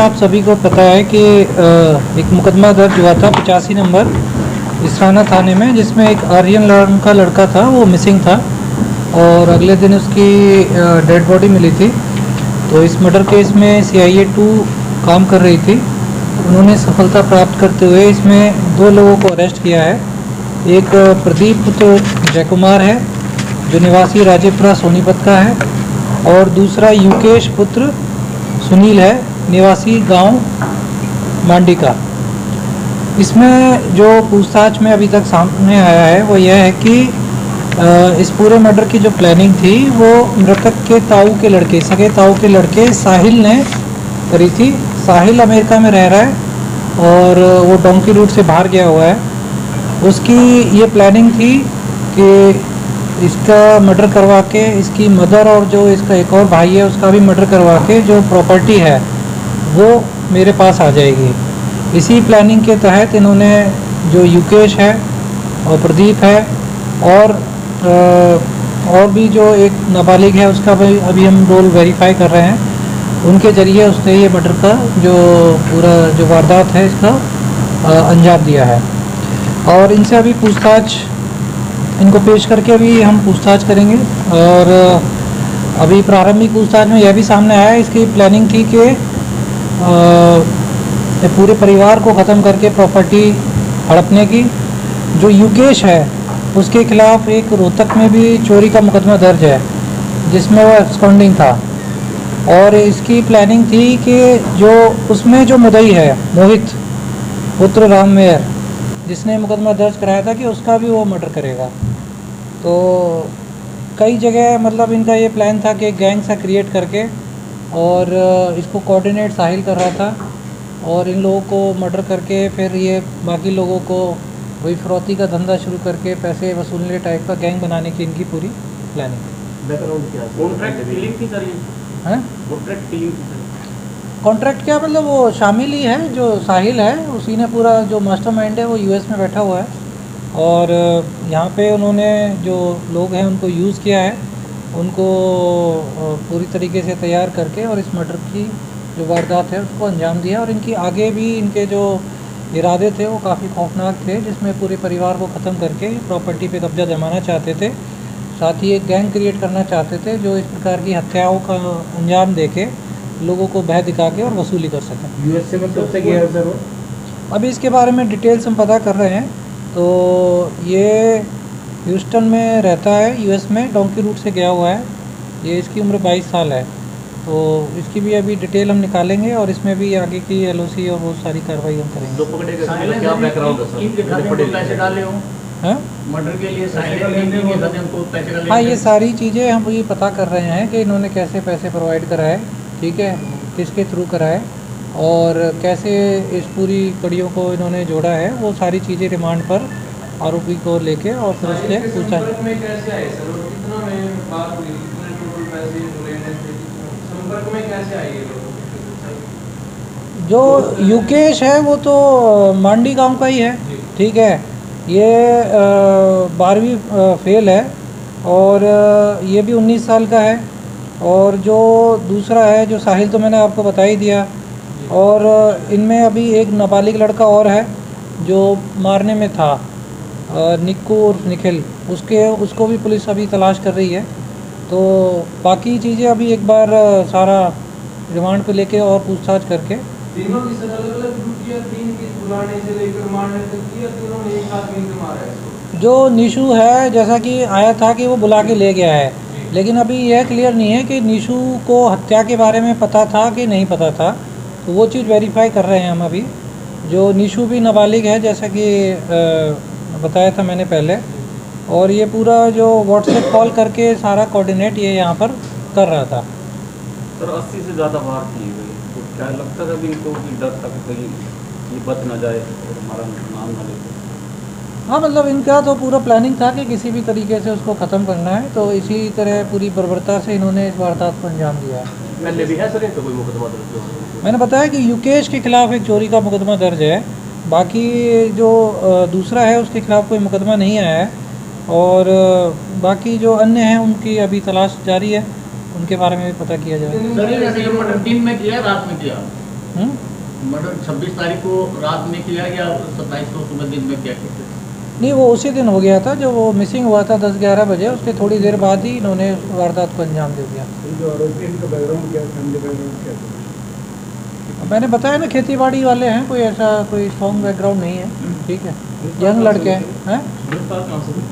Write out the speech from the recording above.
आप सभी को पता है कि एक मुकदमा दर्ज हुआ था 85 नंबर इसराना थाने में, जिसमें एक आर्यन नाम का लड़का था, वो मिसिंग था और अगले दिन उसकी डेड बॉडी मिली थी। तो इस मर्डर केस में CIA 2 काम कर रही थी। उन्होंने सफलता प्राप्त करते हुए इसमें 2 लोगों को अरेस्ट किया है। एक प्रदीप पुत्र जयकुमार है जो निवासी राजेपुरा सोनीपत का है, और दूसरा युकेश पुत्र सुनील है निवासी गांव मांडी का। इसमें जो पूछताछ में अभी तक सामने आया है वो यह है कि इस पूरे मर्डर की जो प्लानिंग थी वो मृतक के ताऊ के लड़के, सगे ताऊ के लड़के साहिल ने करी थी। साहिल अमेरिका में रह रहा है और वो डोंकी रूट से बाहर गया हुआ है। उसकी ये प्लानिंग थी कि इसका मर्डर करवा के इसकी मदर और जो इसका एक और भाई है उसका भी मर्डर करवा के जो प्रॉपर्टी है वो मेरे पास आ जाएगी। इसी प्लानिंग के तहत इन्होंने जो युकेश है और प्रदीप है और भी जो एक नाबालिग है उसका भी अभी हम रोल वेरीफाई कर रहे हैं, उनके ज़रिए उसने ये मर्डर का जो पूरा जो वारदात है इसका अंजाम दिया है। और इनसे अभी पूछताछ, इनको पेश करके अभी हम पूछताछ करेंगे। और अभी प्रारंभिक पूछताछ में यह भी सामने आया, इसकी प्लानिंग थी कि पूरे परिवार को ख़त्म करके प्रॉपर्टी हड़पने की। जो युकेश है उसके खिलाफ एक रोहतक में भी चोरी का मुकदमा दर्ज है जिसमें वो एब्सकॉन्डिंग था, और इसकी प्लानिंग थी कि जो उसमें जो मुद्दई है मोहित पुत्र राममेयर, जिसने मुकदमा दर्ज कराया था कि उसका भी वो मर्डर करेगा। तो कई जगह मतलब इनका ये प्लान था कि गैंग सा क्रिएट करके, और इसको कोऑर्डिनेट साहिल कर रहा था, और इन लोगों को मर्डर करके फिर ये बाकी लोगों को वही फिरौती का धंधा शुरू करके पैसे वसूलने टाइप का गैंग बनाने की इनकी पूरी प्लानिंग। बैकग्राउंड क्या है? कॉन्ट्रैक्ट डीलिंग थी सर ये? हैं? कॉन्ट्रैक्ट डीलिंग थी सर? कॉन्ट्रैक्ट क्या मतलब वो शामिल ही है, जो साहिल है उसी ने पूरा जो मास्टरमाइंड है वो US में बैठा हुआ है, और यहाँ पे उन्होंने जो लोग हैं उनको यूज़ किया है, उनको पूरी तरीके से तैयार करके और इस मर्डर की जो वारदात है उसको अंजाम दिया। और इनकी आगे भी इनके जो इरादे थे वो काफ़ी खौफनाक थे, जिसमें पूरे परिवार को ख़त्म करके प्रॉपर्टी पे कब्जा जमाना चाहते थे, साथ ही एक गैंग क्रिएट करना चाहते थे जो इस प्रकार की हत्याओं का अंजाम देके लोगों को भय दिखा के और वसूली कर सकें। USA में कब से गया है सर वो? अभी इसके बारे में डिटेल्स हम पता कर रहे हैं। तो ये ह्यूस्टन में रहता है, US में डोंकी रूट से गया हुआ है। ये इसकी उम्र 22 साल है। तो इसकी भी अभी डिटेल हम निकालेंगे और इसमें भी आगे की LOC और बहुत सारी कार्रवाई हम करेंगे। क्या बैकग्राउंड है सर? पैसे डाले हो हाँ मर्डर के लिए पैसे डाले? हाँ, ये सारी चीज़ें हम ये पता कर रहे हैं कि इन्होंने कैसे पैसे प्रोवाइड कराए, ठीक है, किसके थ्रू कराए और कैसे इस पूरी कड़ियों को इन्होंने जोड़ा है, वो सारी चीज़ें रिमांड पर आरोपी को लेके और फिर उसके पूछा। जो युकेश है वो तो मांडी गांव का ही है, ठीक है। ये 12वीं फेल है और ये भी 19 साल का है। और जो दूसरा है जो साहिल, तो मैंने आपको बता ही दिया। और इनमें अभी एक नाबालिग लड़का और है जो मारने में था, निक्कू और निखिल, उसको भी पुलिस अभी तलाश कर रही है। तो बाकी चीज़ें अभी एक बार सारा रिमांड पे लेके और पूछताछ करके। तीनों की सजा अलग-अलग ड्यूटी है, 3 की बुलाने से लेकर मारने तक की, तीनों ने एक आदमी को मारा है। जो निशु है, जैसा कि आया था कि वो बुला के ले गया है, लेकिन अभी यह क्लियर नहीं है कि निशु को हत्या के बारे में पता था कि नहीं पता था। तो वो चीज़ वेरीफाई कर रहे हैं हम अभी। जो निशु भी नाबालिग है जैसा कि बताया था मैंने पहले, और ये पूरा जो व्हाट्सएप कॉल करके सारा कोऑर्डिनेट ये यहाँ पर कर रहा था। सर 80 से ज़्यादा बार की हुई, तो क्या लगता है अभी इनको कि डर था कि कहीं ये बच ना जाए और हमारा नाम ना ले? हाँ, मतलब इनका तो पूरा प्लानिंग था कि किसी भी तरीके से उसको ख़त्म करना है, तो इसी तरह पूरी बर्बरता से इन्होंने इस वारदात को अंजाम दिया है। पहले भी है सर तो कोई मुकदमा दर्ज? मैंने बताया कि युकेश के खिलाफ एक चोरी का मुकदमा दर्ज है, बाकी जो दूसरा है उसके खिलाफ कोई मुकदमा नहीं आया है, और बाकी जो अन्य हैं उनकी अभी तलाश जारी है, उनके बारे में भी पता किया जाए। दिन में किया रात में किया? मर्डर 26 तारीख को रात में किया या 27 को सुबह दिन में किया? नहीं, वो उसी दिन हो गया था जो वो मिसिंग हुआ था 10-11 बजे, उसके थोड़ी देर बाद ही इन्होंने वारदात को अंजाम दे दिया। जो आरोपी इनका बैकग्राउंड क्या, फैमिली बैकग्राउंड क्या था? मैंने बताया ना, खेती-बाड़ी वाले हैं, कोई ऐसा कोई स्ट्रॉन्ग बैकग्राउंड नहीं है। ठीक है, यंग लड़के हैं। गिरफ्तार कहाँ से?